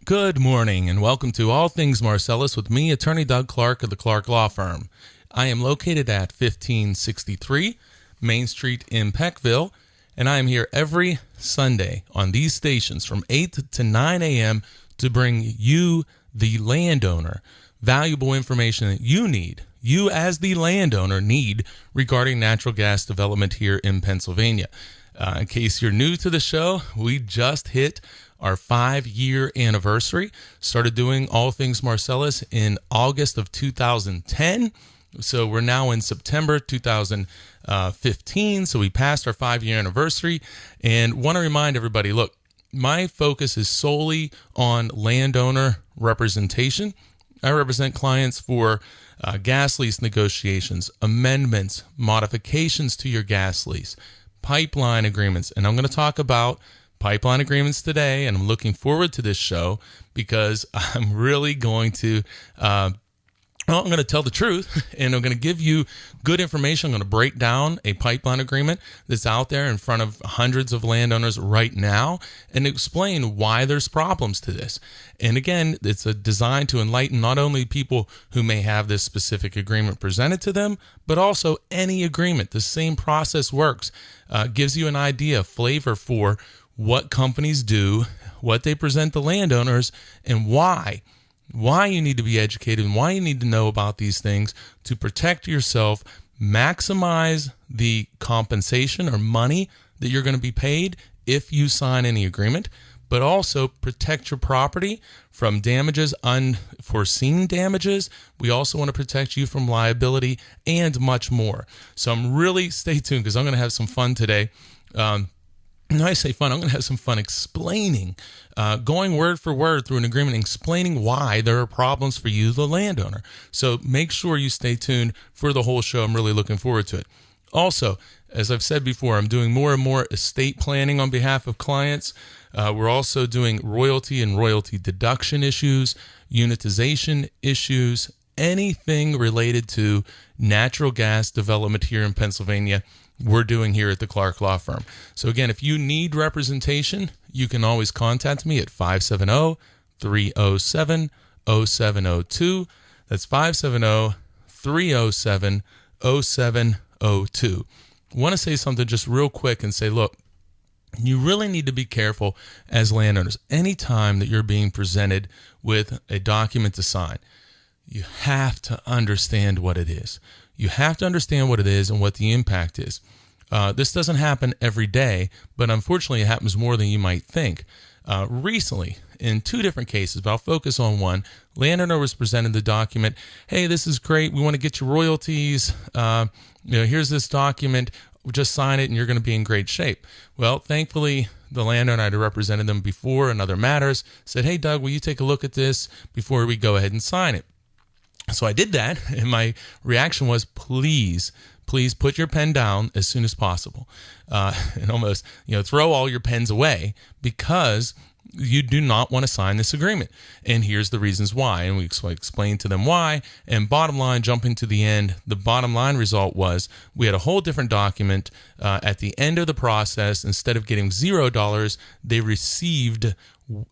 Good morning and welcome to All Things Marcellus with me, Attorney Doug Clark of the Clark Law Firm. I am located at 1563 Main Street in Peckville, and I am here every Sunday on these stations from 8 to 9 a.m. to bring you, the landowner, valuable information that you as the landowner need regarding natural gas development here in Pennsylvania. In case you're new to the show, we just hit our 5-year anniversary. Started doing All Things Marcellus in August of 2010. So we're now in September 2015. So we passed our 5-year anniversary, and want to remind everybody, look, my focus is solely on landowner representation. I represent clients for gas lease negotiations, amendments, modifications to your gas lease, pipeline agreements. And I'm going to talk about pipeline agreements today, and I'm looking forward to this show because I'm really going to I'm going to tell the truth, and I'm going to give you good information. I'm going to break down a pipeline agreement that's out there in front of hundreds of landowners right now and explain why there's problems to this. And again, it's designed to enlighten not only people who may have this specific agreement presented to them, but also any agreement. The same process works. Gives you an idea, flavor for what companies do, what they present to landowners, and why you need to be educated and why you need to know about these things to protect yourself, maximize the compensation or money that you're going to be paid if you sign any agreement, but also protect your property from damages, unforeseen damages. We also want to protect you from liability and much more. So I'm really, stay tuned because I'm going to have some fun today. When I say fun, I'm going to have some fun explaining, going word for word through an agreement, explaining why there are problems for you, the landowner. So make sure you stay tuned for the whole show. I'm really looking forward to it. Also, as I've said before, I'm doing more and more estate planning on behalf of clients. We're also doing royalty and royalty deduction issues, unitization issues, anything related to natural gas development here in Pennsylvania. We're doing here at the Clark Law Firm. So again, if you need representation, you can always contact me at 570-307-0702. That's 570-307-0702. I want to say something just real quick and say, look, you really need to be careful as landowners. Anytime that you're being presented with a document to sign, you have to understand what it is. You have to understand what it is and what the impact is. This doesn't happen every day, but unfortunately it happens more than you might think. Recently, in 2 different cases, but I'll focus on one, landowner was presented the document, hey, this is great, we want to get your royalties, here's this document, just sign it and you're going to be in great shape. Well, thankfully, the landowner had represented them before in other matters, said, hey, Doug, will you take a look at this before we go ahead and sign it? So I did that, and my reaction was, please put your pen down as soon as possible, and almost, throw all your pens away because you do not want to sign this agreement. And here's the reasons why, and we explained to them why. And bottom line, jumping to the end, the bottom line result was we had a whole different document. At the end of the process, instead of getting $0, they received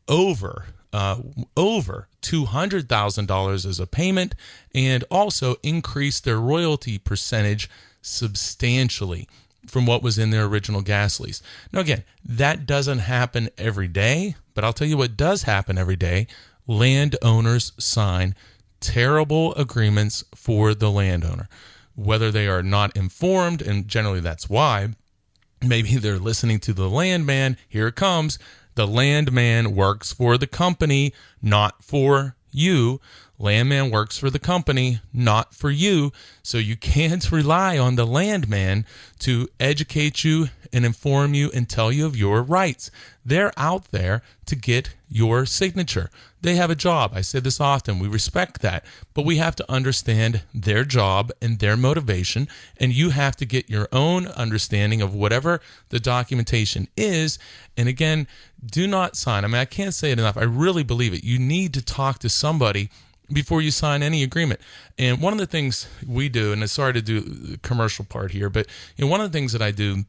over $200,000 as a payment, and also increased their royalty percentage substantially from what was in their original gas lease. Now, again, that doesn't happen every day, but I'll tell you what does happen every day. Landowners sign terrible agreements for the landowner, whether they are not informed, and generally that's why. Maybe they're listening to the landman. Here it comes. The landman works for the company, not for you. Landman works for the company, not for you. So you can't rely on the landman to educate you and inform you and tell you of your rights. They're out there to get your signature. They have a job. I say this often. We respect that. But we have to understand their job and their motivation. And you have to get your own understanding of whatever the documentation is. And again, do not sign. I can't say it enough. I really believe it. You need to talk to somebody before you sign any agreement. And one of the things we do, and I'm sorry to do the commercial part here, but one of the things that I do,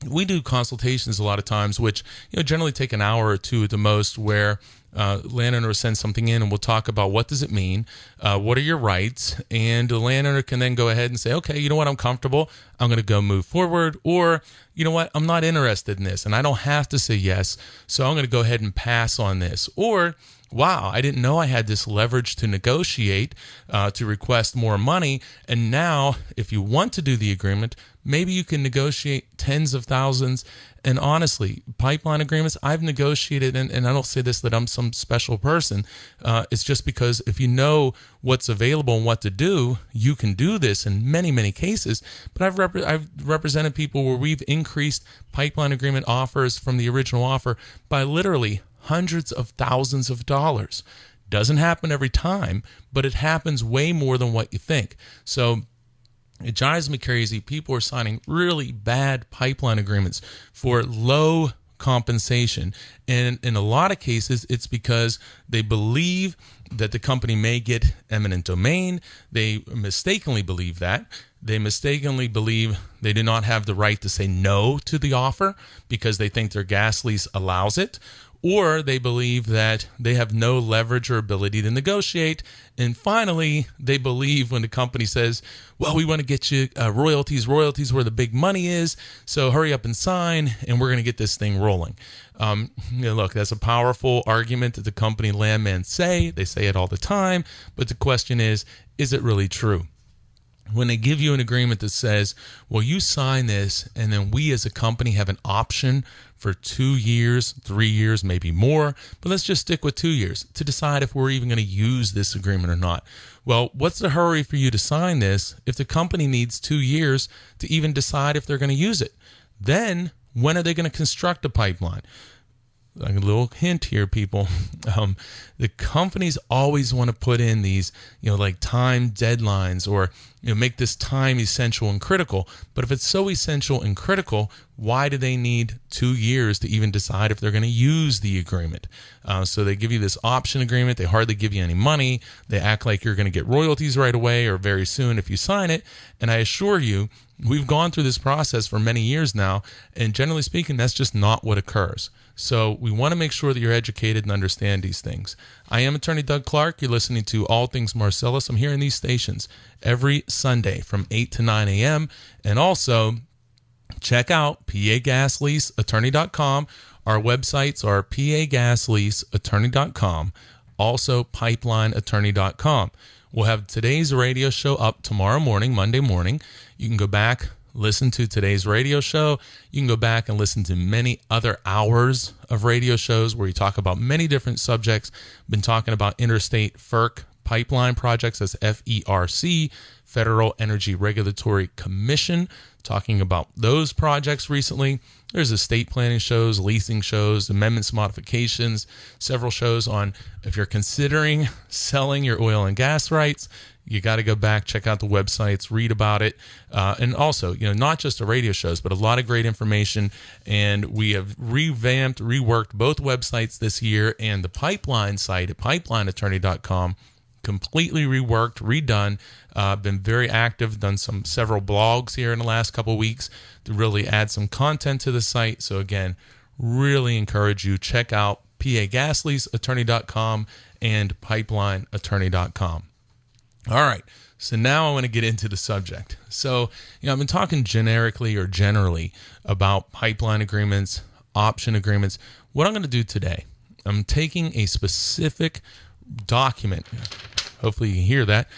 we do consultations a lot of times, which generally take an hour or two at the most, where landowner will send something in, and we'll talk about what does it mean, what are your rights, and the landowner can then go ahead and say, okay, you know what, I'm comfortable, I'm going to go move forward, or you know what, I'm not interested in this, and I don't have to say yes, so I'm going to go ahead and pass on this, or wow, I didn't know I had this leverage to negotiate, to request more money. And now, if you want to do the agreement, maybe you can negotiate tens of thousands. And honestly, pipeline agreements, I've negotiated, and I don't say this that I'm some special person. It's just because if you know what's available and what to do, you can do this in many, many cases. But I've represented people where we've increased pipeline agreement offers from the original offer by literally hundreds of thousands of dollars. Doesn't happen every time, but it happens way more than what you think. So it drives me crazy. People are signing really bad pipeline agreements for low compensation. And in a lot of cases, it's because they believe that the company may get eminent domain. They mistakenly believe that. They mistakenly believe they do not have the right to say no to the offer because they think their gas lease allows it. Or they believe that they have no leverage or ability to negotiate. And finally, they believe when the company says, well, we want to get you royalties where the big money is, so hurry up and sign, and we're going to get this thing rolling. Look, that's a powerful argument that the company landmen say. They say it all the time, but the question is it really true? When they give you an agreement that says, well, you sign this, and then we as a company have an option for 2 years, 3 years, maybe more, but let's just stick with 2 years to decide if we're even going to use this agreement or not. Well, what's the hurry for you to sign this if the company needs 2 years to even decide if they're going to use it? Then, when are they going to construct a pipeline? Like a little hint here, people. The companies always want to put in these, like time deadlines or, make this time essential and critical. But if it's so essential and critical, why do they need 2 years to even decide if they're going to use the agreement? So they give you this option agreement. They hardly give you any money. They act like you're going to get royalties right away or very soon if you sign it. And I assure you, we've gone through this process for many years now. And generally speaking, that's just not what occurs. So we want to make sure that you're educated and understand these things. I am Attorney Doug Clark. You're listening to All Things Marcellus. I'm here in these stations every Sunday from 8 to 9 a.m. And also, check out pagasleaseattorney.com. Our websites are pagasleaseattorney.com, also pipelineattorney.com. We'll have today's radio show up tomorrow morning, Monday morning. You can go back, listen to today's radio show. You can go back and listen to many other hours of radio shows where we talk about many different subjects. Been talking about interstate FERC pipeline projects, that's FERC, Federal Energy Regulatory Commission, talking about those projects recently. There's estate planning shows, leasing shows, amendments, modifications, several shows on if you're considering selling your oil and gas rights. You got to go back, check out the websites, read about it. And also, not just the radio shows, but a lot of great information. And we have reworked both websites this year, and the pipeline site at pipelineattorney.com completely reworked, redone. Been very active, done several blogs here in the last couple of weeks to really add some content to the site. So again, really encourage you, check out pagasleaseattorney.com and pipelineattorney.com. All right, so now I want to get into the subject. So, I've been talking generically or generally about pipeline agreements, option agreements. What I'm going to do today, I'm taking a specific document, hopefully you can hear that,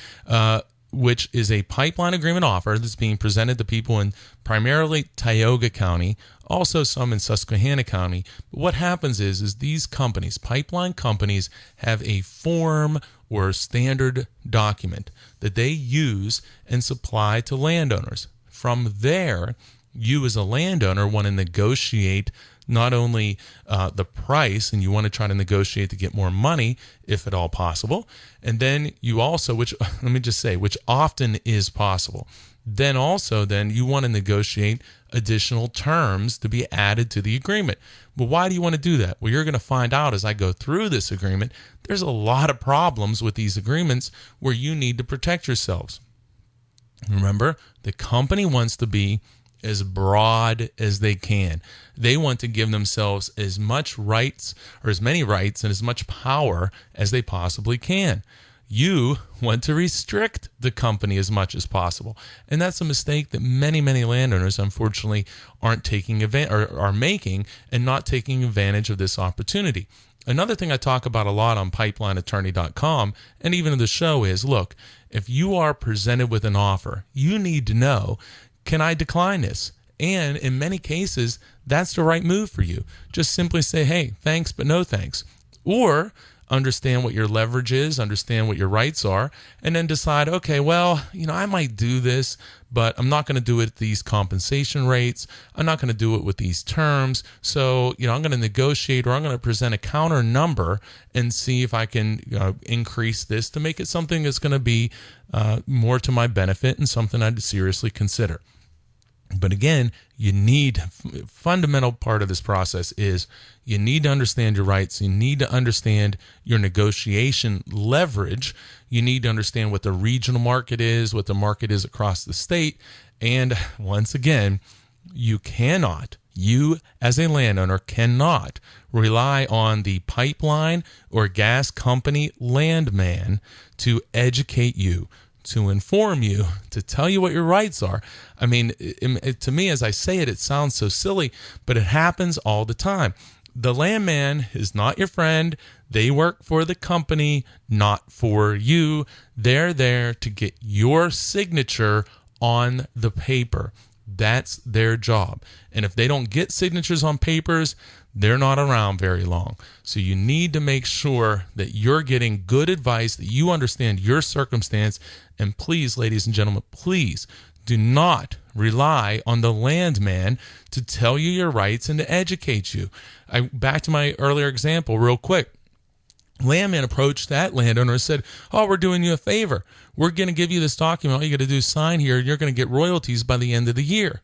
which is a pipeline agreement offer that's being presented to people in primarily Tioga County, also some in Susquehanna County. But what happens is these companies, pipeline companies, have a form or standard document that they use and supply to landowners. From there, you as a landowner want to negotiate not only the price, and you want to try to negotiate to get more money, if at all possible, and then you also, which often is possible, then you want to negotiate additional terms to be added to the agreement. Well, why do you want to do that? Well, you're going to find out as I go through this agreement, there's a lot of problems with these agreements where you need to protect yourselves. Remember, the company wants to be as broad as they can. They want to give themselves as much rights or as many rights and as much power as they possibly can. You want to restrict the company as much as possible. And that's a mistake that many, many landowners, unfortunately, aren't taking advantage or are making and not taking advantage of this opportunity. Another thing I talk about a lot on pipelineattorney.com and even in the show is, look, if you are presented with an offer, you need to know, can I decline this? And in many cases, that's the right move for you. Just simply say, hey, thanks, but no thanks. Or understand what your leverage is, understand what your rights are, and then decide, okay, well, I might do this, but I'm not going to do it at these compensation rates. I'm not going to do it with these terms. So, I'm going to negotiate, or I'm going to present a counter number and see if I can increase this to make it something that's going to be more to my benefit and something I'd seriously consider. But again, fundamental part of this process is you need to understand your rights. You need to understand your negotiation leverage. You need to understand what the regional market is, what the market is across the state. And once again, you as a landowner cannot rely on the pipeline or gas company landman to educate you, to inform you, to tell you what your rights are. I mean, to me, as I say it, it sounds so silly, but it happens all the time. The landman is not your friend. They work for the company, not for you. They're there to get your signature on the paper. That's their job. And if they don't get signatures on papers, they're not around very long. So you need to make sure that you're getting good advice, that you understand your circumstance. And please, ladies and gentlemen, please do not rely on the landman to tell you your rights and to educate you. Back to my earlier example real quick. Landman approached that landowner and said, oh, we're doing you a favor. We're going to give you this document. All you got to do is sign here, and you're going to get royalties by the end of the year.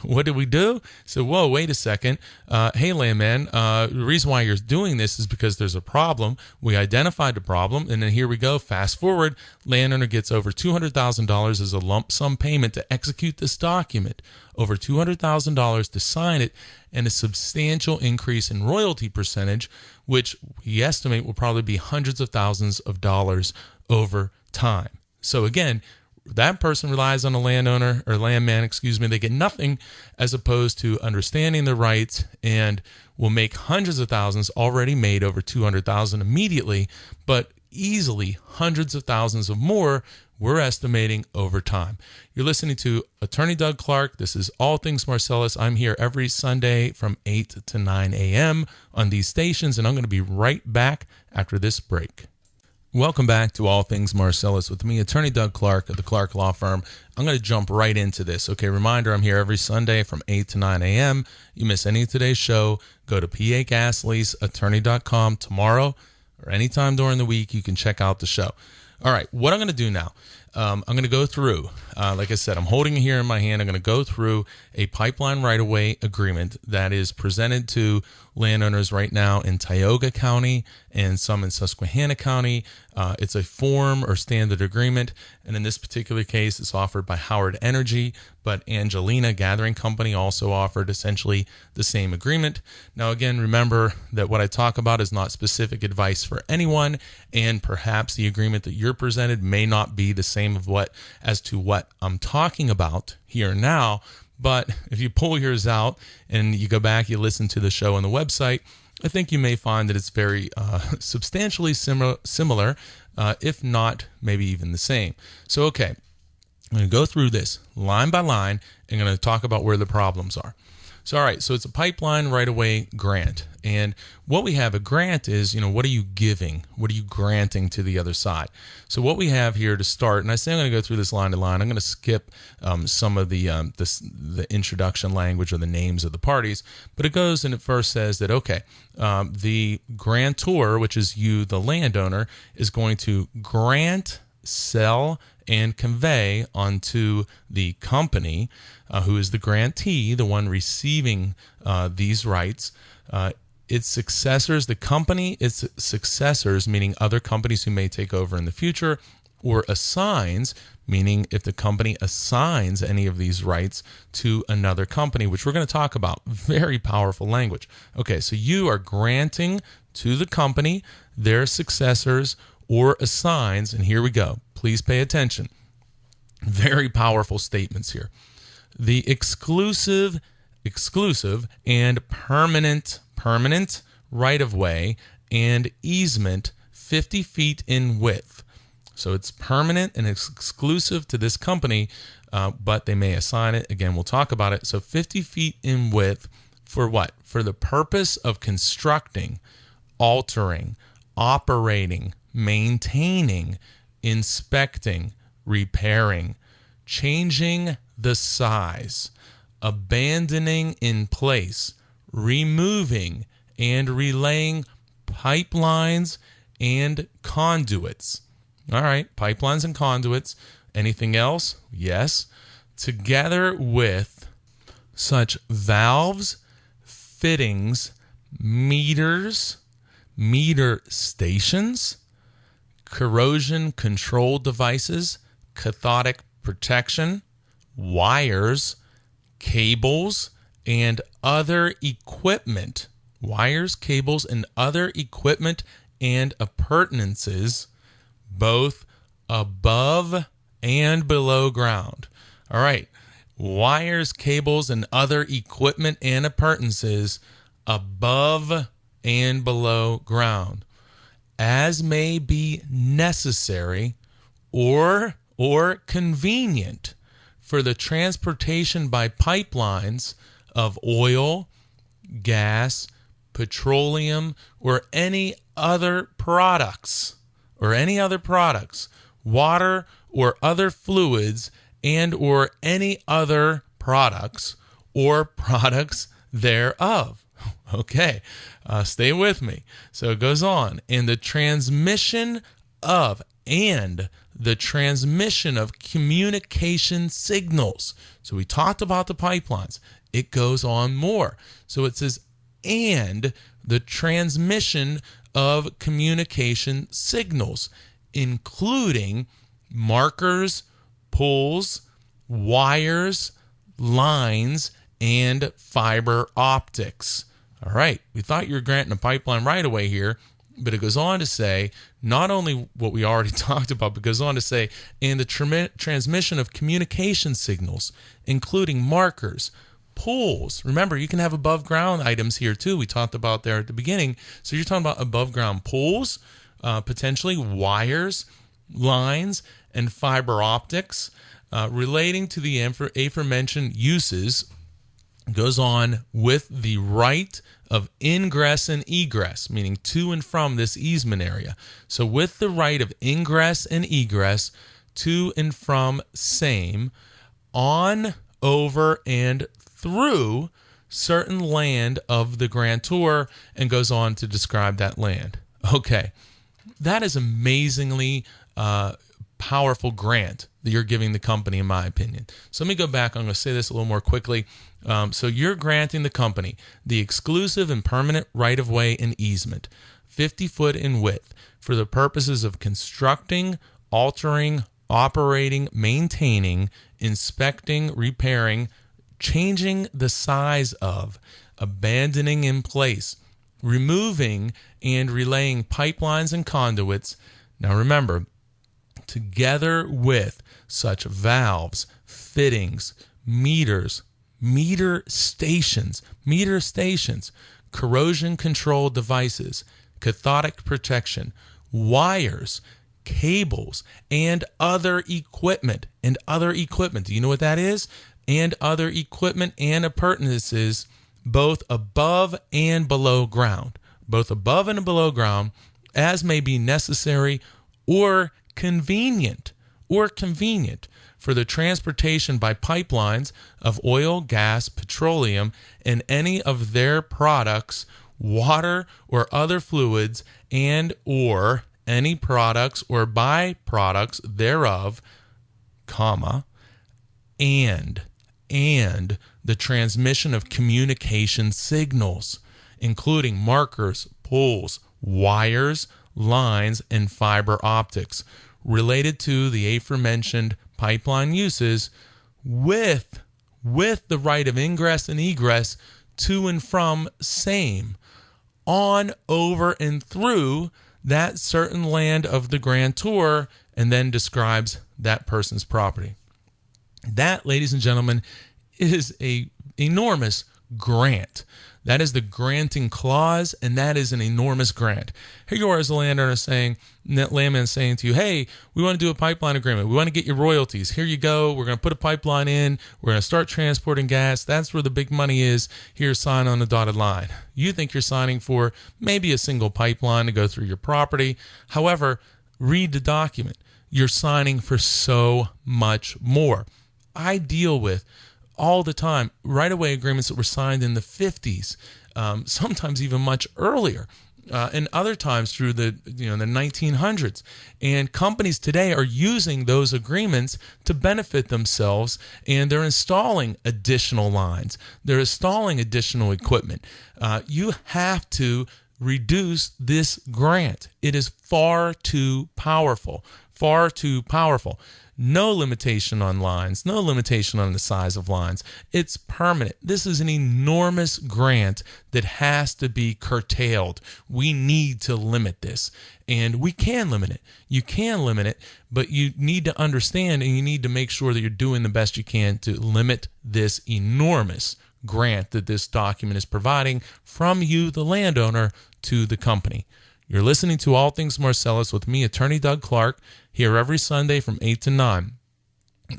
What did we do? So, whoa, wait a second. Hey, landman, the reason why you're doing this is because there's a problem. We identified the problem, and then here we go. Fast forward, landowner gets over $200,000 as a lump sum payment to execute this document, over $200,000 to sign it, and a substantial increase in royalty percentage, which we estimate will probably be hundreds of thousands of dollars over time. So again, that person relies on a landowner or landman, they get nothing as opposed to understanding their rights and will make hundreds of thousands, already made over 200,000 immediately, but easily hundreds of thousands of more we're estimating over time. You're listening to Attorney Doug Clark. This is All Things Marcellus. I'm here every Sunday from 8 to 9 a.m. on these stations, and I'm going to be right back after this break. Welcome back to All Things Marcellus with me, Attorney Doug Clark of the Clark Law Firm. I'm going to jump right into this. Okay, reminder, I'm here every Sunday from 8 to 9 a.m. You miss any of today's show, go to pagasleysattorney.com tomorrow or anytime during the week. You can check out the show. All right, what I'm going to do now, I'm going to go through, like I said, I'm holding it here in my hand. I'm going to go through a pipeline right-of-way agreement that is presented to landowners right now in Tioga County and some in Susquehanna County. It's a form or standard agreement, and in this particular case, it's offered by Howard Energy, but Angelina Gathering Company also offered essentially the same agreement. Now, again, remember that what I talk about is not specific advice for anyone, and perhaps the agreement that you're presented may not be the same as to what I'm talking about here now. But if you pull yours out and you go back, you listen to the show on the website, I think you may find that it's very substantially similar, if not maybe even the same. So, okay, I'm going to go through this line by line and I'm going to talk about where the problems are. So, all right, so it's a pipeline right-of-way grant. And what we have, a grant is, what are you giving? What are you granting to the other side? So what we have here to start, and I say I'm going to go through this line to line. I'm going to skip some of the introduction language or the names of the parties, but it goes and it first says that, okay, the grantor, which is you, the landowner, is going to grant, sell, and convey onto the company, who is the grantee, the one receiving these rights, its successors, the company, its successors, meaning other companies who may take over in the future, or assigns, meaning if the company assigns any of these rights to another company, which we're going to talk about. Very powerful language. Okay, so you are granting to the company their successors or assigns, and here we go. Please pay attention. Very powerful statements here. The exclusive and permanent right-of-way and easement 50 feet in width. So it's permanent and it's exclusive to this company, but they may assign it. Again, we'll talk about it. So 50 feet in width for what? For the purpose of constructing, altering, operating, maintaining, inspecting, repairing, changing the size, abandoning in place, removing and relaying pipelines and conduits. All right, pipelines and conduits. Anything else? Yes. Together with such valves, fittings, meters, meter stations, corrosion control devices, cathodic protection, wires, cables, and other equipment. Wires, cables, and other equipment and appurtenances, both above and below ground. All right. Wires, cables, and other equipment and appurtenances above and below ground, as may be necessary or convenient for the transportation by pipelines of oil, gas, petroleum, or any other products, water or other fluids, and or any other products or products thereof. Okay, stay with me. So it goes on. And the transmission of communication signals. So we talked about the pipelines. It goes on more. So it says, and the transmission of communication signals, including markers, poles, wires, lines, and fiber optics. All right, we thought you were granting a pipeline right away here, but it goes on to say not only what we already talked about, but goes on to say, and the transmission of communication signals, including markers, poles. Remember, you can have above ground items here too. We talked about there at the beginning. So you're talking about above ground poles, potentially wires, lines, and fiber optics relating to the aforementioned uses. Goes on with the right of ingress and egress, meaning to and from this easement area. So with the right of ingress and egress to and from same, on, over, and through certain land of the grantor, and goes on to describe that land. Okay, that is amazingly powerful grant that you're giving the company, in my opinion. So let me go back. I'm going to say this a little more quickly. So you're granting the company the exclusive and permanent right-of-way and easement, 50 foot in width, for the purposes of constructing, altering, operating, maintaining, inspecting, repairing, changing the size of, abandoning in place, removing and relaying pipelines and conduits. Now remember, together with such valves, fittings, meters, meter stations, corrosion control devices, cathodic protection, wires, cables, and other equipment. Do you know what that is? And other equipment and appurtenances, both above and below ground. As may be necessary or convenient for the transportation by pipelines of oil, gas, petroleum, and any of their products, water or other fluids, and or any products or byproducts thereof, comma, and the transmission of communication signals, including markers, poles, wires, lines, and fiber optics, related to the aforementioned pipeline uses with the right of ingress and egress to and from same on, over, and through that certain land of the grantor, and then describes that person's property. That, ladies and gentlemen, is a enormous grant. That is the granting clause, and that is an enormous grant. Here you are as a landowner saying, landman saying to you, hey, we want to do a pipeline agreement. We want to get your royalties. Here you go. We're going to put a pipeline in. We're going to start transporting gas. That's where the big money is. Here, sign on the dotted line. You think you're signing for maybe a single pipeline to go through your property. However, read the document. You're signing for so much more. I deal with all the time right-of-way agreements that were signed in the 50s, sometimes even much earlier, and other times through the 1900s. And companies today are using those agreements to benefit themselves, and they're installing additional lines. They're installing additional equipment. You have to reduce this grant. It is far too powerful. Far too powerful. No limitation on lines, no limitation on the size of lines. It's permanent. This is an enormous grant that has to be curtailed. We need to limit this, and we can limit it. You can limit it, but you need to understand, and you need to make sure that you're doing the best you can to limit this enormous grant that this document is providing from you, the landowner, to the company. You're listening to All Things Marcellus with me, Attorney Doug Clark, here every Sunday from 8 to 9.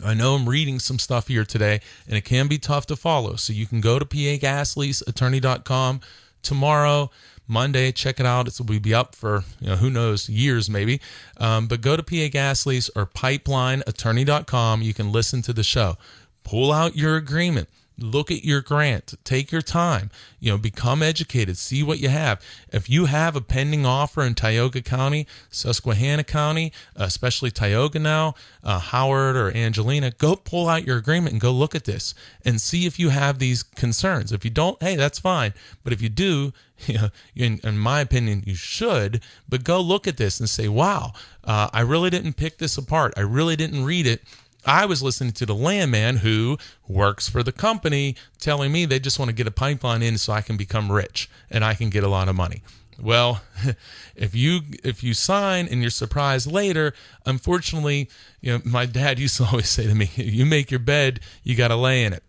I know I'm reading some stuff here today, and it can be tough to follow, so you can go to pagasleaseattorney.com tomorrow, Monday. Check it out. We'll be up for, who knows, years maybe. But go to pagaslease or pipelineattorney.com. You can listen to the show. Pull out your agreement. Look at your grant. Take your time. Become educated. See what you have. If you have a pending offer in Tioga County, Susquehanna County, especially Tioga now, Howard or Angelina, go pull out your agreement and go look at this and see if you have these concerns. If you don't, hey, that's fine. But if you do, in my opinion, you should. But go look at this and say, wow, I really didn't pick this apart. I really didn't read it. I was listening to the landman who works for the company telling me they just want to get a pipeline in so I can become rich and I can get a lot of money. Well, if you sign and you're surprised later, unfortunately, my dad used to always say to me, you make your bed, you got to lay in it.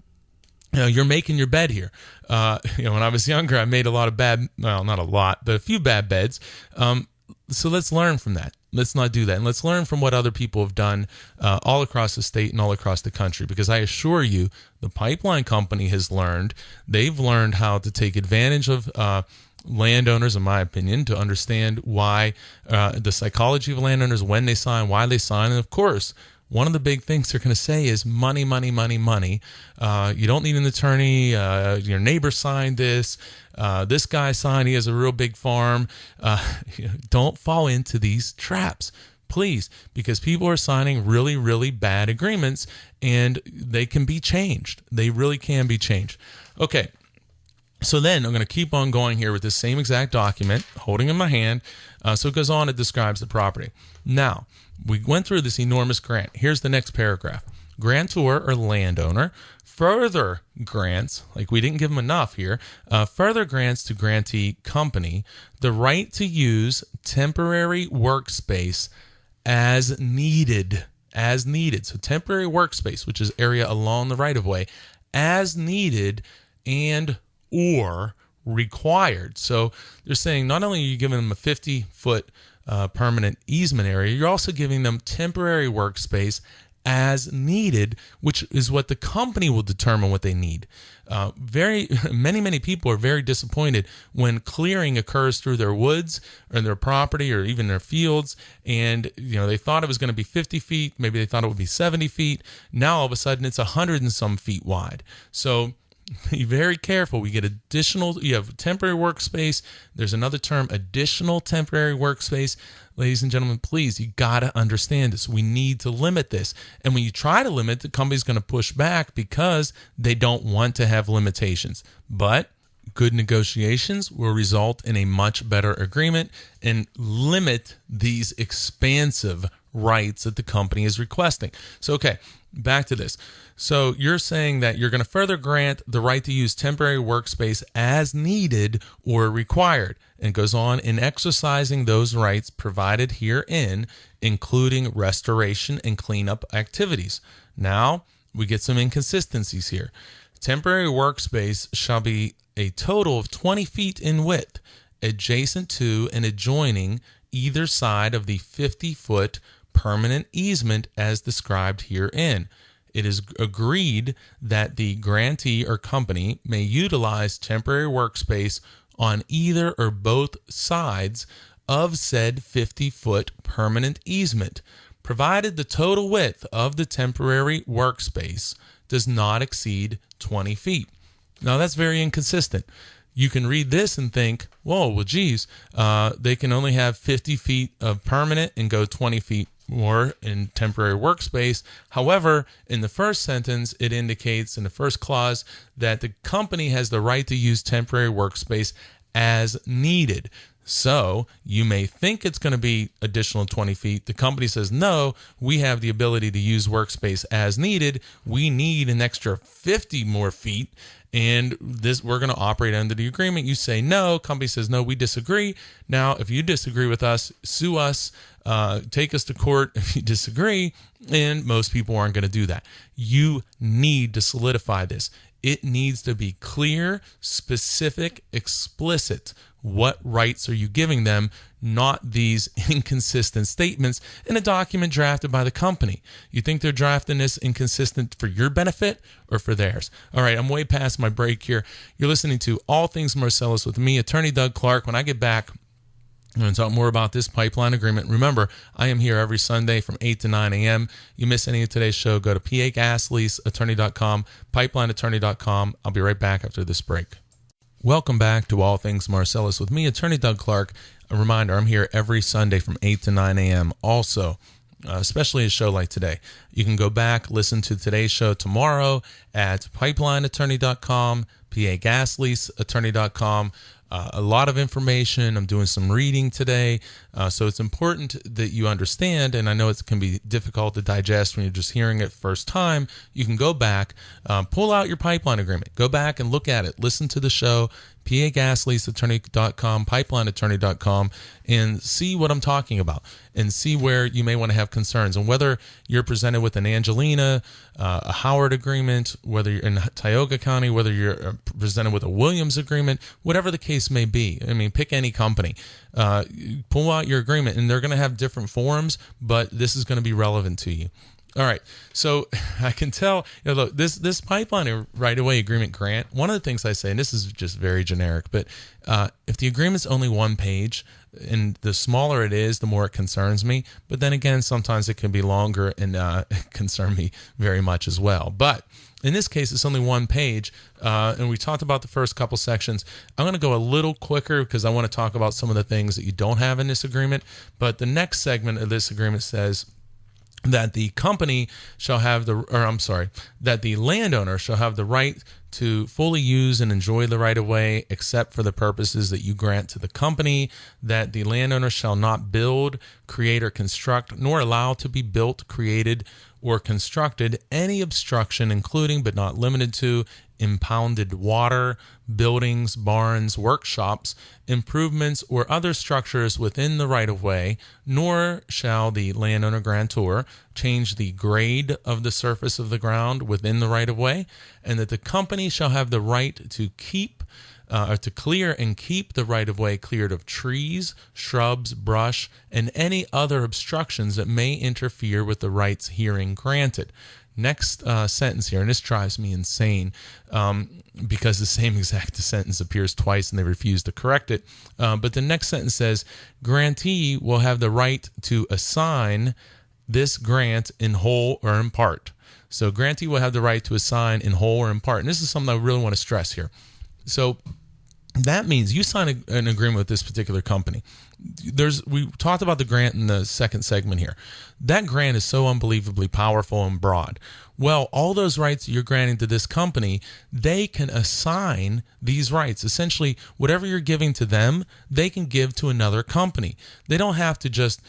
You're making your bed here. When I was younger, I made a lot of not a lot, but a few bad beds. So let's learn from that. Let's not do that. And let's learn from what other people have done all across the state and all across the country. Because I assure you, the pipeline company has learned. They've learned how to take advantage of landowners, in my opinion, to understand why the psychology of landowners, when they sign, why they sign. And of course, one of the big things they're going to say is money, money, money, money. You don't need an attorney. Your neighbor signed this. This guy signed. He has a real big farm. Don't fall into these traps, please, because people are signing really, really bad agreements, and they can be changed. They really can be changed. Okay. So then I'm going to keep on going here with this same exact document, holding in my hand. So it goes on, it describes the property. Now, we went through this enormous grant. Here's the next paragraph. Grantor or landowner further grants, like we didn't give them enough here, further grants to grantee company the right to use temporary workspace as needed. So temporary workspace, which is area along the right-of-way, as needed and or required. So they're saying not only are you giving them a 50-foot permanent easement area, you're also giving them temporary workspace as needed, which is what the company will determine what they need. Many people are very disappointed when clearing occurs through their woods or their property or even their fields, and they thought it was going to be 50 feet, maybe they thought it would be 70 feet. Now all of a sudden it's 100 and some feet wide. So be very careful. You have temporary workspace. There's another term, additional temporary workspace. Ladies and gentlemen, please, you got to understand this. We need to limit this. And when you try to limit, the company's going to push back because they don't want to have limitations. But good negotiations will result in a much better agreement and limit these expansive rights that the company is requesting. So, okay, back to this. So you're saying that you're going to further grant the right to use temporary workspace as needed or required, and goes on in exercising those rights provided herein, including restoration and cleanup activities. Now we get some inconsistencies here. Temporary workspace shall be a total of 20 feet in width, adjacent to and adjoining either side of the 50-foot permanent easement as described herein. It is agreed that the grantee or company may utilize temporary workspace on either or both sides of said 50-foot permanent easement, provided the total width of the temporary workspace does not exceed 20 feet. Now, that's very inconsistent. You can read this and think, whoa, well, geez, they can only have 50 feet of permanent and go 20 feet more in temporary workspace. However, in the first sentence, it indicates in the first clause that the company has the right to use temporary workspace as needed. So you may think it's going to be additional 20 feet. The company says, no, we have the ability to use workspace as needed. We need an extra 50 more feet. And this, we're going to operate under the agreement. You say no. Company says no. We disagree. Now, if you disagree with us, sue us. Take us to court if you disagree. And most people aren't going to do that. You need to solidify this. It needs to be clear, specific, explicit. What rights are you giving them? Not these inconsistent statements in a document drafted by the company. You think they're drafting this inconsistent for your benefit or for theirs? All right, I'm way past my break here. You're listening to All Things Marcellus with me, Attorney Doug Clark. When I get back, I'm going to talk more about this pipeline agreement. Remember, I am here every Sunday from 8 to 9 a.m. You miss any of today's show, go to pagasleaseattorney.com, pipelineattorney.com. I'll be right back after this break. Welcome back to All Things Marcellus with me, Attorney Doug Clark. A reminder, I'm here every Sunday from 8 to 9 a.m. Also, especially a show like today. You can go back, listen to today's show tomorrow at pipelineattorney.com, pagasleaseattorney.com. A lot of information. I'm doing some reading today. So it's important that you understand, and I know it can be difficult to digest when you're just hearing it first time. You can go back, pull out your pipeline agreement, go back and look at it, listen to the show, pagasleaseattorney.com, pipelineattorney.com, and see what I'm talking about and see where you may want to have concerns. And whether you're presented with an Angelina, a Howard agreement, whether you're in Tioga County, whether you're presented with a Williams agreement, whatever the case may be. I mean, pick any company. Pull out your agreement, and they're going to have different forms, but this is going to be relevant to you. All right, so I can tell, look, this pipeline right-of-way agreement grant, one of the things I say, and this is just very generic, but if the agreement's only one page, and the smaller it is, the more it concerns me. But then again, sometimes it can be longer and concern me very much as well. But in this case, it's only one page, and we talked about the first couple sections. I'm going to go a little quicker because I want to talk about some of the things that you don't have in this agreement. But the next segment of this agreement says that the company shall have that the landowner shall have the right to fully use and enjoy the right-of-way except for the purposes that you grant to the company, that the landowner shall not build, create, or construct, nor allow to be built, created, or constructed any obstruction, including but not limited to impounded water, buildings, barns, workshops, improvements, or other structures within the right-of-way, nor shall the landowner grantor change the grade of the surface of the ground within the right-of-way, and that the company shall have the right to keep or to clear and keep the right-of-way cleared of trees, shrubs, brush, and any other obstructions that may interfere with the rights herein granted. Next sentence here, and this drives me insane because the same exact sentence appears twice and they refuse to correct it. But the next sentence says, grantee will have the right to assign this grant in whole or in part. So grantee will have the right to assign in whole or in part. And this is something I really want to stress here. So that means you sign an agreement with this particular company. We talked about the grant in the second segment here. That grant is so unbelievably powerful and broad. Well, all those rights that you're granting to this company, they can assign these rights. Essentially, whatever you're giving to them, they can give to another company. They don't have to just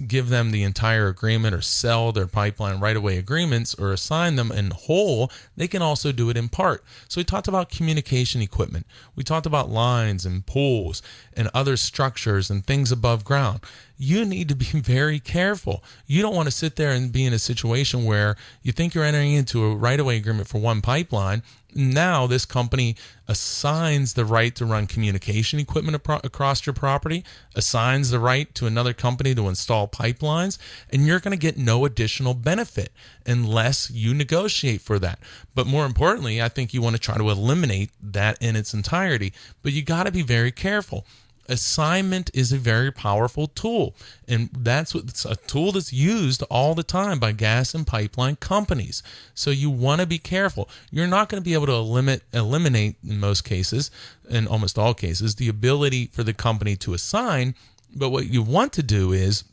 give them the entire agreement or sell their pipeline right-of-way agreements or assign them in whole. They can also do it in part. So we talked about communication equipment. We talked about lines and poles and other structures and things above ground. You need to be very careful. You don't want to sit there and be in a situation where you think you're entering into a right-of-way agreement for one pipeline. Now this company assigns the right to run communication equipment across your property, assigns the right to another company to install pipelines, and you're going to get no additional benefit unless you negotiate for that. But more importantly, I think you want to try to eliminate that in its entirety. But you got to be very careful. Assignment is a very powerful tool, and it's a tool that's used all the time by gas and pipeline companies. So you want to be careful. You're not going to be able to eliminate in most cases, in almost all cases, the ability for the company to assign, but what you want to do is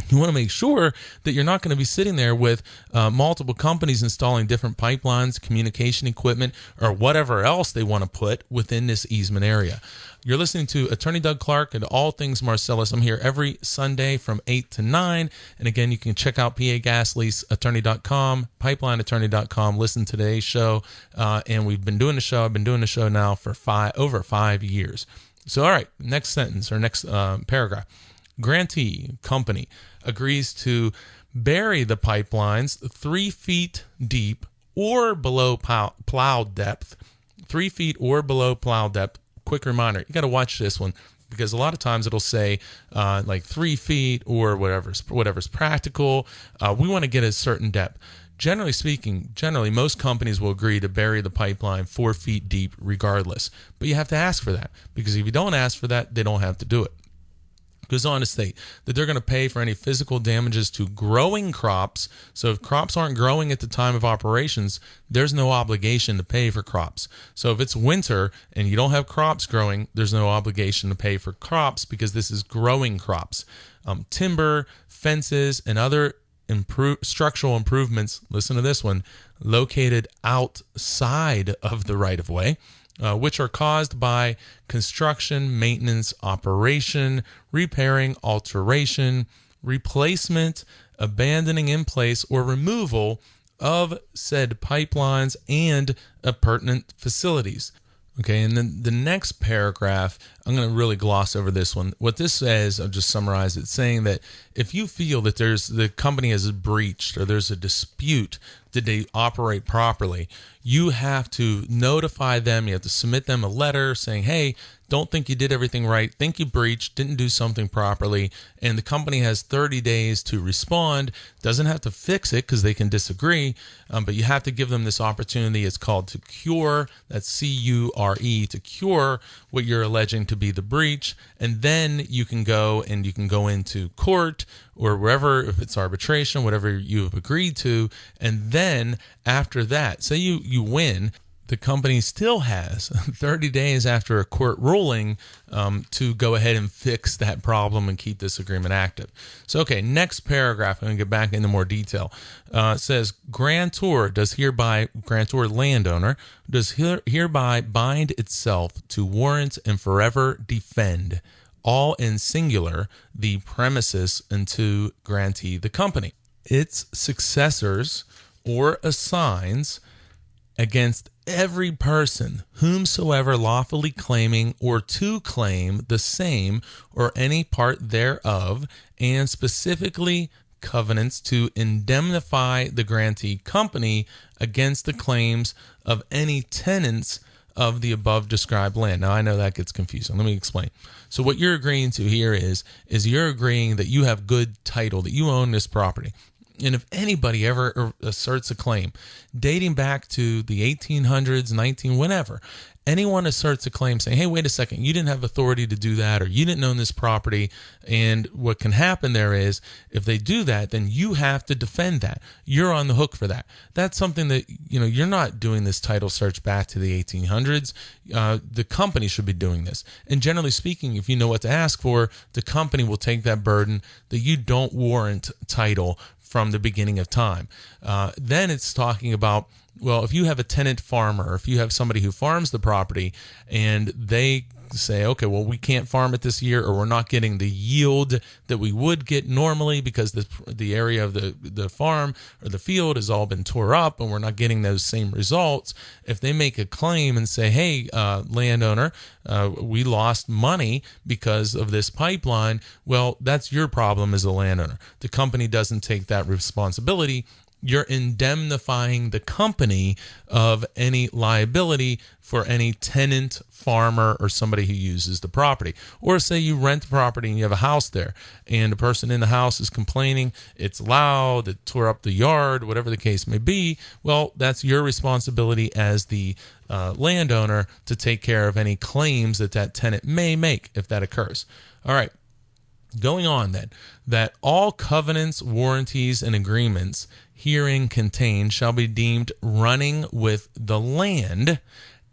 you want to make sure that you're not going to be sitting there with multiple companies installing different pipelines, communication equipment, or whatever else they want to put within this easement area. You're listening to Attorney Doug Clark and All Things Marcellus. I'm here every Sunday from 8 to 9. And again, you can check out PAGasLeaseAttorney.com, PipelineAttorney.com, listen to today's show. And we've been doing the show. I've been doing the show now for over 5 years. So, all right, next sentence or next paragraph. Grantee company agrees to bury the pipelines 3 feet deep or below plow depth. 3 feet or below plow depth. Quick reminder, you got to watch this one because a lot of times it'll say like 3 feet or whatever's practical. We want to get a certain depth. Generally speaking, most companies will agree to bury the pipeline 4 feet deep regardless. But you have to ask for that because if you don't ask for that, they don't have to do it. Goes on to state that they're going to pay for any physical damages to growing crops. So if crops aren't growing at the time of operations, there's no obligation to pay for crops. So if it's winter and you don't have crops growing, there's no obligation to pay for crops because this is growing crops. Timber, fences, and other structural improvements, listen to this one, located outside of the right-of-way, which are caused by construction, maintenance, operation, repairing, alteration, replacement, abandoning in place, or removal of said pipelines and appurtenant facilities. Okay, and then the next paragraph, I'm going to really gloss over this one. What this says, I'll just summarize it, saying that if you feel that the company has breached or there's a dispute, did they operate properly, you have to notify them. You have to submit them a letter saying, hey, don't think you did everything right, think you breached, didn't do something properly, and the company has 30 days to respond. Doesn't have to fix it because they can disagree, but you have to give them this opportunity. It's called to cure, that's C-U-R-E, to cure what you're alleging to be the breach, and then you can go into court or wherever, if it's arbitration, whatever you have agreed to, and then after that, say you win, the company still has 30 days after a court ruling to go ahead and fix that problem and keep this agreement active. So, okay, next paragraph, I'm going to get back into more detail. It says, grantor landowner, does hereby bind itself to warrant and forever defend, all in singular, the premises and to grantee the company, its successors, or assigns against every person whomsoever lawfully claiming or to claim the same or any part thereof, and specifically covenants to indemnify the grantee company against the claims of any tenants of the above described land. Now, I know that gets confusing. Let me explain. So what you're agreeing to here is you're agreeing that you have good title, that you own this property. And if anybody ever asserts a claim dating back to the 1800s, whenever, anyone asserts a claim saying, hey, wait a second, you didn't have authority to do that, or you didn't own this property. And what can happen there is if they do that, then you have to defend that. You're on the hook for that. That's something that, you're not doing this title search back to the 1800s. The company should be doing this. And generally speaking, if you know what to ask for, the company will take that burden that you don't warrant title from the beginning of time. Then it's talking about, well, if you have a tenant farmer, if you have somebody who farms the property and they say, okay, well, we can't farm it this year, or we're not getting the yield that we would get normally because the area of the farm or the field has all been tore up and we're not getting those same results. If they make a claim and say, hey, landowner, we lost money because of this pipeline, well, that's your problem as a landowner. The company doesn't take that responsibility. You're indemnifying the company of any liability for any tenant, farmer, or somebody who uses the property. Or say you rent the property and you have a house there, and the person in the house is complaining, it's loud, it tore up the yard, whatever the case may be. Well, that's your responsibility as the landowner to take care of any claims that tenant may make if that occurs. All right. Going on then, that all covenants, warranties, and agreements herein contained shall be deemed running with the land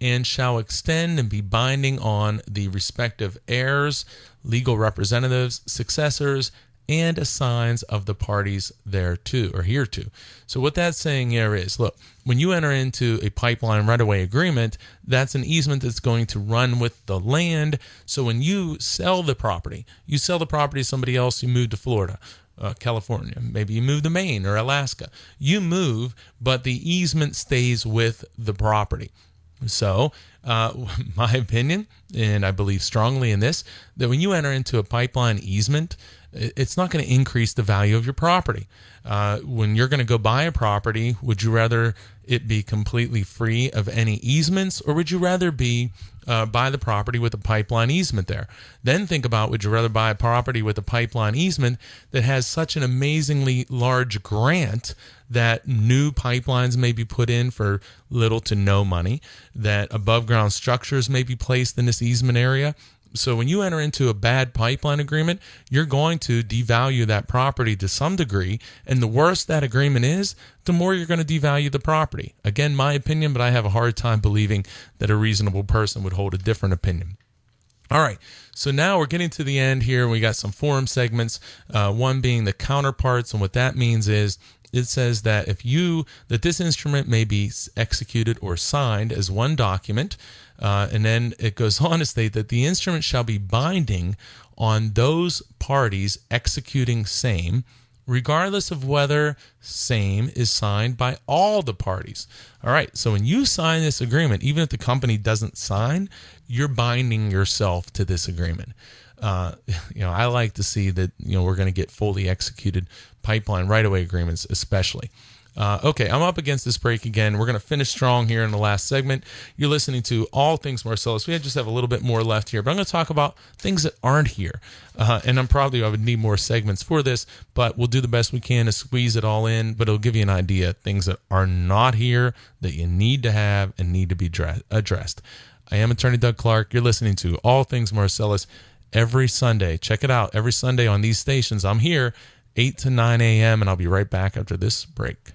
and shall extend and be binding on the respective heirs, legal representatives, successors, and assigns of the parties thereto or hereto. So what that's saying here is, look, when you enter into a pipeline right-of-way agreement, that's an easement that's going to run with the land. So when you sell the property to somebody else, you move to Florida, California, maybe you move to Maine or Alaska. You move, but the easement stays with the property. So, my opinion, and I believe strongly in this, that when you enter into a pipeline easement, it's not going to increase the value of your property. When you're going to go buy a property, would you rather it be completely free of any easements, or would you rather buy the property with a pipeline easement there? Then think about, would you rather buy a property with a pipeline easement that has such an amazingly large grant that new pipelines may be put in for little to no money, that above ground structures may be placed in this easement area? So when you enter into a bad pipeline agreement, you're going to devalue that property to some degree. And the worse that agreement is, the more you're going to devalue the property. Again, my opinion, but I have a hard time believing that a reasonable person would hold a different opinion. All right, so now we're getting to the end here. We got some forum segments, one being the counterparts. And what that means is, it says that that this instrument may be executed or signed as one document, and then it goes on to state that the instrument shall be binding on those parties executing same, regardless of whether same is signed by all the parties. All right, so when you sign this agreement, even if the company doesn't sign, you're binding yourself to this agreement. I like to see that, we're going to get fully executed pipeline right-of-way agreements, especially. Okay, I'm up against this break again. We're going to finish strong here in the last segment. You're listening to All Things Marcellus. We just have a little bit more left here, but I'm going to talk about things that aren't here. And I would need more segments for this, but we'll do the best we can to squeeze it all in, but it'll give you an idea of things that are not here that you need to have and need to be addressed. I am Attorney Doug Clark. You're listening to All Things Marcellus every Sunday. Check it out. Every Sunday on these stations. I'm here 8 to 9 a.m., and I'll be right back after this break.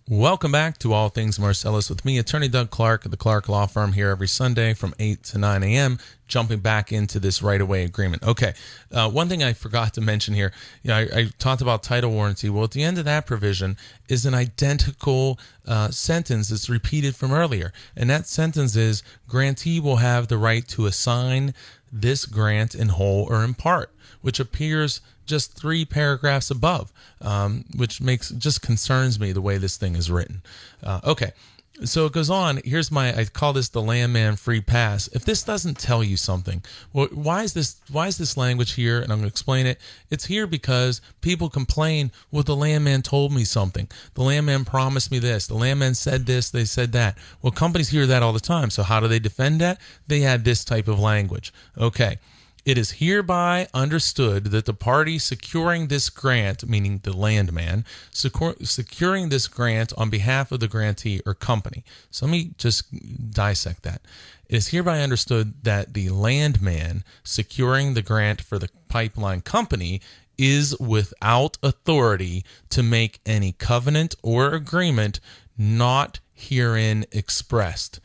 Welcome back to All Things Marcellus with me, Attorney Doug Clark of the Clark Law Firm, here every Sunday from 8 to 9 a.m., jumping back into this right-of-way agreement. Okay, one thing I forgot to mention here, I talked about title warranty. Well, at the end of that provision is an identical sentence that's repeated from earlier, and that sentence is, grantee will have the right to assign this grant in whole or in part, which appears just 3 paragraphs above, which just concerns me the way this thing is written. Okay, so it goes on. I call this the landman free pass. If this doesn't tell you something, well, why is this language here? And I'm going to explain it. It's here because people complain, well, the landman told me something. The landman promised me this. The landman said this, they said that. Well, companies hear that all the time. So how do they defend that? They add this type of language. Okay. It is hereby understood that the party securing this grant, meaning the landman, securing this grant on behalf of the grantee or company. So let me just dissect that. It is hereby understood that the landman securing the grant for the pipeline company is without authority to make any covenant or agreement not herein expressed.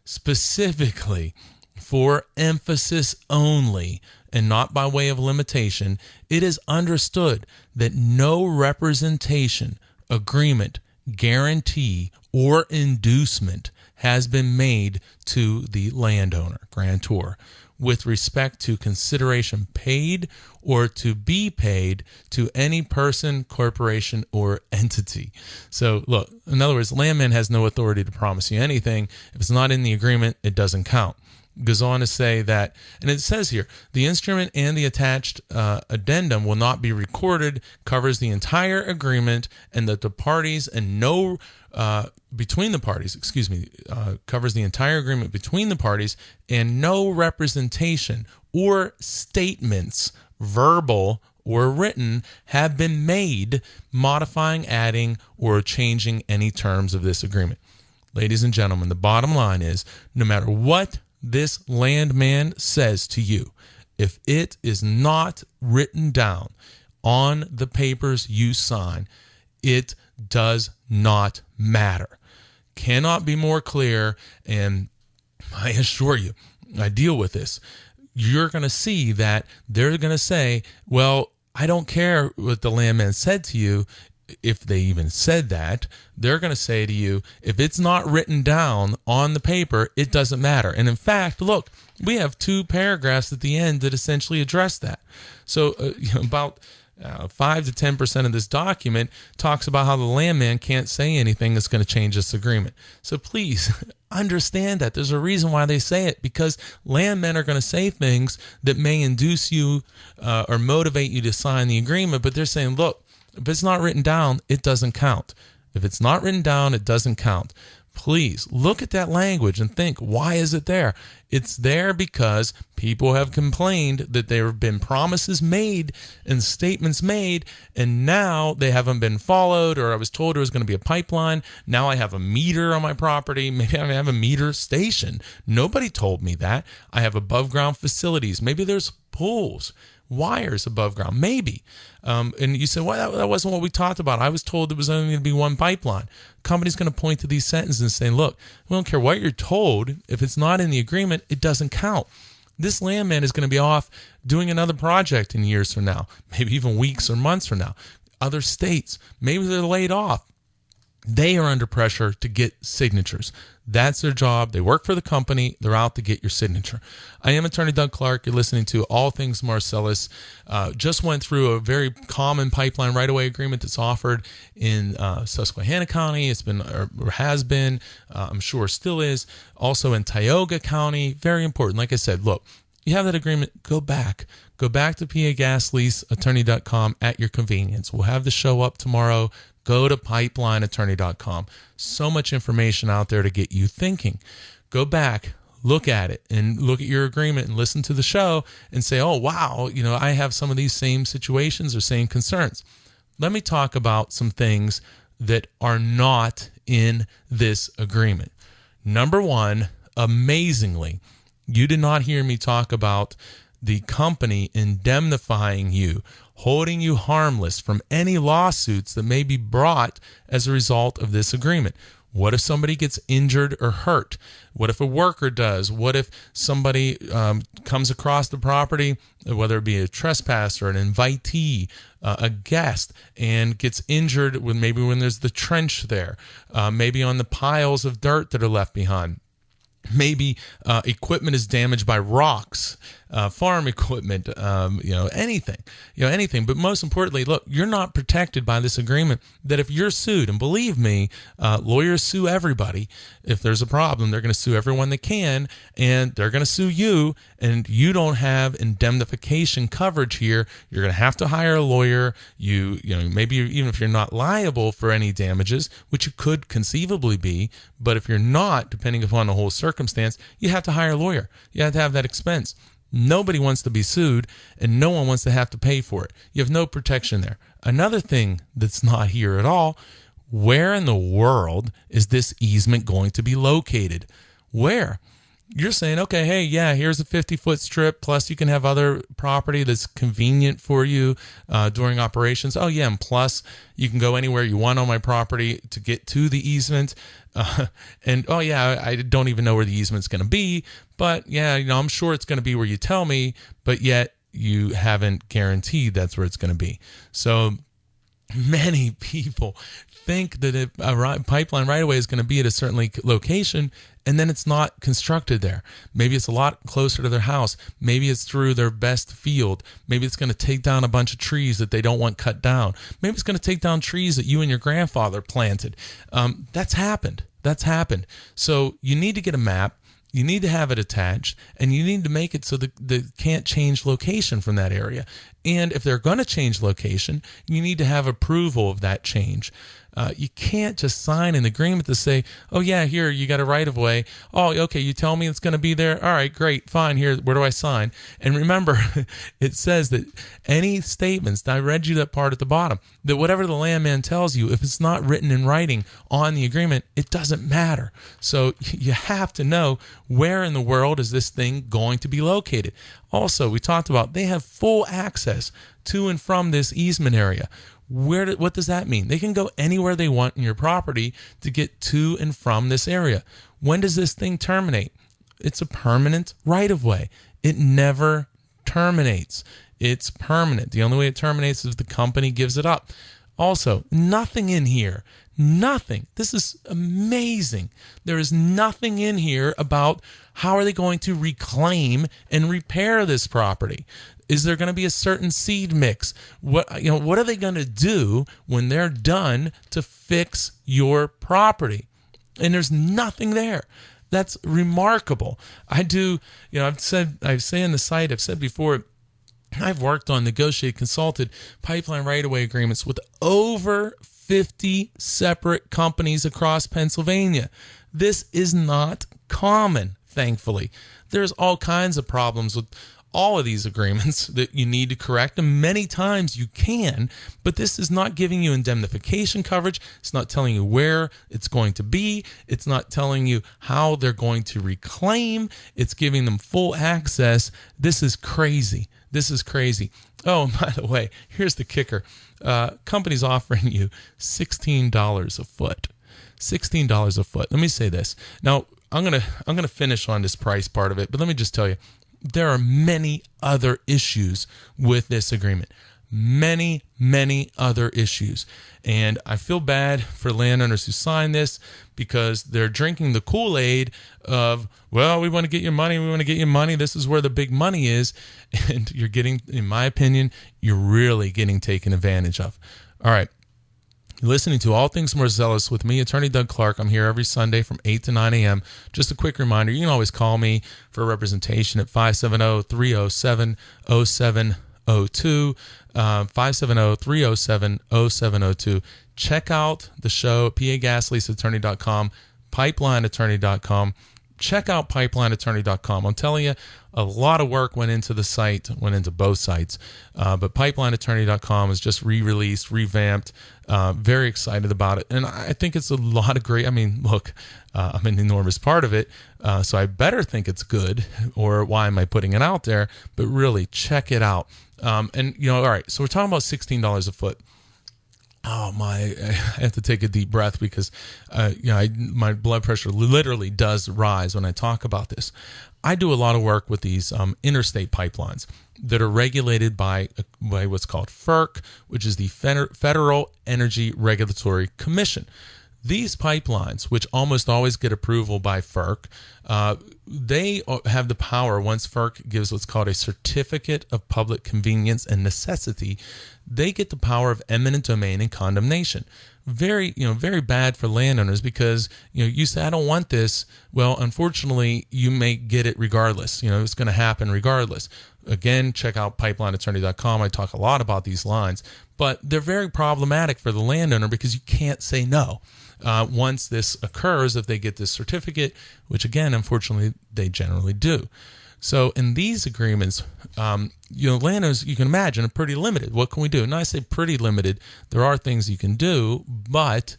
Specifically, for emphasis only, and not by way of limitation, it is understood that no representation agreement, guarantee, or inducement has been made to the landowner, grantor, with respect to consideration paid or to be paid to any person, corporation, or entity. So look, in other words, landman has no authority to promise you anything. If it's not in the agreement, it doesn't count. Goes on to say that, and it says here, the instrument and the attached addendum will not be recorded, covers the entire agreement, and that the parties and no between the parties, covers the entire agreement between the parties, and no representation or statements, verbal or written, have been made modifying, adding, or changing any terms of this agreement. Ladies and gentlemen, the bottom line is, no matter what this landman says to you, if it is not written down on the papers you sign, it does not matter. Cannot be more clear, and I assure you, I deal with this. You're going to see that they're going to say, well, I don't care what the landman said to you. If they even said that, they're going to say to you, if it's not written down on the paper, it doesn't matter. And in fact, look, we have 2 paragraphs at the end that essentially address that. So about 5 to 10% of this document talks about how the landman can't say anything that's going to change this agreement. So please understand that there's a reason why they say it, because landmen are going to say things that may induce you or motivate you to sign the agreement, but they're saying, look, if it's not written down, it doesn't count. If it's not written down, it doesn't count. Please look at that language and think, why is it there? It's there because people have complained that there have been promises made and statements made, and now they haven't been followed, or I was told there was going to be a pipeline. Now I have a meter on my property. Maybe I have a meter station. Nobody told me that. I have above ground facilities. Maybe there's pools, wires above ground, maybe. And you said, well, that wasn't what we talked about. I was told there was only going to be one pipeline. Company's going to point to these sentences and say, look, we don't care what you're told. If it's not in the agreement, it doesn't count. This landman is going to be off doing another project in years from now, maybe even weeks or months from now. Other states, maybe they're laid off. They are under pressure to get signatures. That's their job. They work for the company. They're out to get your signature. I am Attorney Doug Clark. You're listening to All Things Marcellus. Just went through a very common pipeline right-of-way agreement that's offered in Susquehanna County. It's been, or has been, I'm sure still is. Also in Tioga County. Very important. Like I said, look, you have that agreement, go back. Go back to PAGasLeaseAttorney.com at your convenience. We'll have the show up tomorrow. Go to pipelineattorney.com. So much information out there to get you thinking. Go back, look at it, and look at your agreement and listen to the show and say, oh, wow, I have some of these same situations or same concerns. Let me talk about some things that are not in this agreement. Number one, amazingly, you did not hear me talk about the company indemnifying you, holding you harmless from any lawsuits that may be brought as a result of this agreement. What if somebody gets injured or hurt? What if a worker does? What if somebody comes across the property, whether it be a trespasser, an invitee, a guest, and gets injured maybe when there's the trench there, maybe on the piles of dirt that are left behind? Maybe equipment is damaged by rocks, farm equipment, anything. But most importantly, look, you're not protected by this agreement. That if you're sued, and believe me, lawyers sue everybody. If there's a problem, they're going to sue everyone they can, and they're going to sue you, and you don't have indemnification coverage here. You're going to have to hire a lawyer. Maybe even if you're not liable for any damages, which you could conceivably be, but if you're not, depending upon the whole circumstance, you have to hire a lawyer. You have to have that expense. Nobody wants to be sued, and no one wants to have to pay for it. You have no protection there. Another thing that's not here at all, where in the world is this easement going to be located? Where? You're saying, okay, hey, yeah, here's a 50-foot strip, plus you can have other property that's convenient for you during operations. Oh, yeah, and plus you can go anywhere you want on my property to get to the easement. And, oh, yeah, I don't even know where the easement's going to be, but, yeah, I'm sure it's going to be where you tell me, but yet you haven't guaranteed that's where it's going to be. So Many people think that a pipeline right away is going to be at a certain location, and then it's not constructed there. Maybe it's a lot closer to their house. Maybe it's through their best field. Maybe it's going to take down a bunch of trees that they don't want cut down. Maybe it's going to take down trees that you and your grandfather planted. That's happened. So you need to get a map. You need to have it attached, and you need to make it so that they can't change location from that area. And if they're going to change location, you need to have approval of that change. You can't just sign an agreement to say, oh, yeah, here, you got a right-of-way. Oh, okay, you tell me it's going to be there? All right, great, fine, here, where do I sign? And remember, it says that any statements, I read you that part at the bottom, that whatever the landman tells you, if it's not written in writing on the agreement, it doesn't matter. So you have to know where in the world is this thing going to be located. Also, we talked about they have full access to and from this easement area. What does that mean? They can go anywhere they want in your property to get to and from this area. When does this thing terminate? It's a permanent right-of-way. It never terminates. It's permanent. The only way it terminates is if the company gives it up. Also, nothing in here. Nothing. This is amazing. There is nothing in here about how are they going to reclaim and repair this property. Is there going to be a certain seed mix? What are they going to do when they're done to fix your property? And there's nothing there. That's remarkable. I've say on the site, I've said before, I've worked on negotiated, consulted pipeline right-of-way agreements with over 50 separate companies across Pennsylvania. This is not common, thankfully. There's all kinds of problems with all of these agreements that you need to correct, and many times you can, but this is not giving you indemnification coverage. It's not telling you where it's going to be. It's not telling you how they're going to reclaim. It's giving them full access. This is crazy. Oh, and by the way, here's the kicker. Company's offering you $16 a foot. $16 a foot. Let me say this. Now, I'm gonna finish on this price part of it, but let me just tell you, there are many other issues with this agreement. Many, many other issues. And I feel bad for landowners who sign this because they're drinking the Kool-Aid of, well, we want to get your money. This is where the big money is. And you're getting, in my opinion, you're really getting taken advantage of. All right. You're listening to All Things Marcellus with me, Attorney Doug Clark. I'm here every Sunday from 8 to 9 a.m. Just a quick reminder, you can always call me for representation at 570-307-0702, 570-307-0702. Check out the show at pagasleaseattorney.com, pipelineattorney.com. Check out pipelineattorney.com. I'm telling you, a lot of work went into the site, went into both sites. But pipelineattorney.com is just re-released, revamped. Very excited about it. And I think it's a lot of great. I mean, look, I'm an enormous part of it. So I better think it's good, or why am I putting it out there? But really, check it out. All right. So we're talking about $16 a foot. Oh my! I have to take a deep breath because, my blood pressure literally does rise when I talk about this. I do a lot of work with these interstate pipelines that are regulated by what's called FERC, which is the Federal Energy Regulatory Commission. These pipelines, which almost always get approval by FERC, they have the power, once FERC gives what's called a Certificate of Public Convenience and Necessity, they get the power of eminent domain and condemnation. Very bad for landowners because, you say, I don't want this. Well, unfortunately, you may get it regardless. It's going to happen regardless. Again, check out pipelineattorney.com. I talk a lot about these lines, but they're very problematic for the landowner because you can't say no. Once this occurs, if they get this certificate, which again, unfortunately, they generally do. So in these agreements, landowners, you can imagine, are pretty limited. What can we do? And I say pretty limited. There are things you can do, but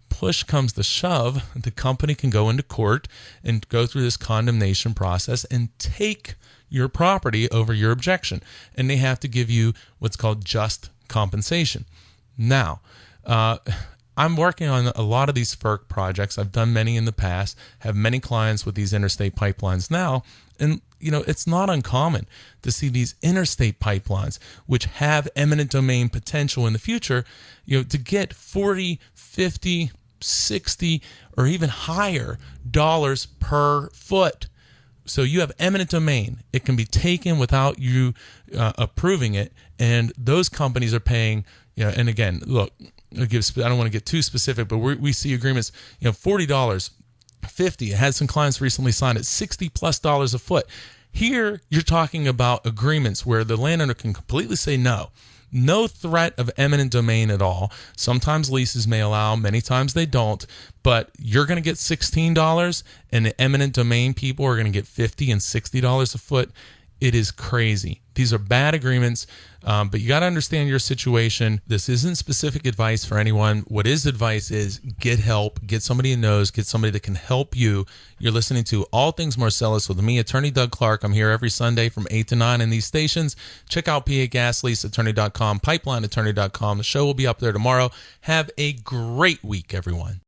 push comes to shove, the company can go into court and go through this condemnation process and take your property over your objection. And they have to give you what's called just compensation. Now, I'm working on a lot of these FERC projects. I've done many in the past, have many clients with these interstate pipelines now. And, it's not uncommon to see these interstate pipelines, which have eminent domain potential in the future, to get 40, 50, 60, or even higher dollars per foot. So you have eminent domain. It can be taken without you approving it. And those companies are paying, and again, look, I don't want to get too specific, but we see agreements, $40, $50. I had some clients recently signed at $60+ a foot. Here, you're talking about agreements where the landowner can completely say no. No threat of eminent domain at all. Sometimes leases may allow, many times they don't, but you're going to get $16 and the eminent domain people are going to get $50 and $60 a foot. It is crazy. These are bad agreements, but you got to understand your situation. This isn't specific advice for anyone. What is advice is get help, get somebody who knows, get somebody that can help you. You're listening to All Things Marcellus with me, Attorney Doug Clark. I'm here every Sunday from 8 to 9 in these stations. Check out PAGasLeaseAttorney.com, PipelineAttorney.com. The show will be up there tomorrow. Have a great week, everyone.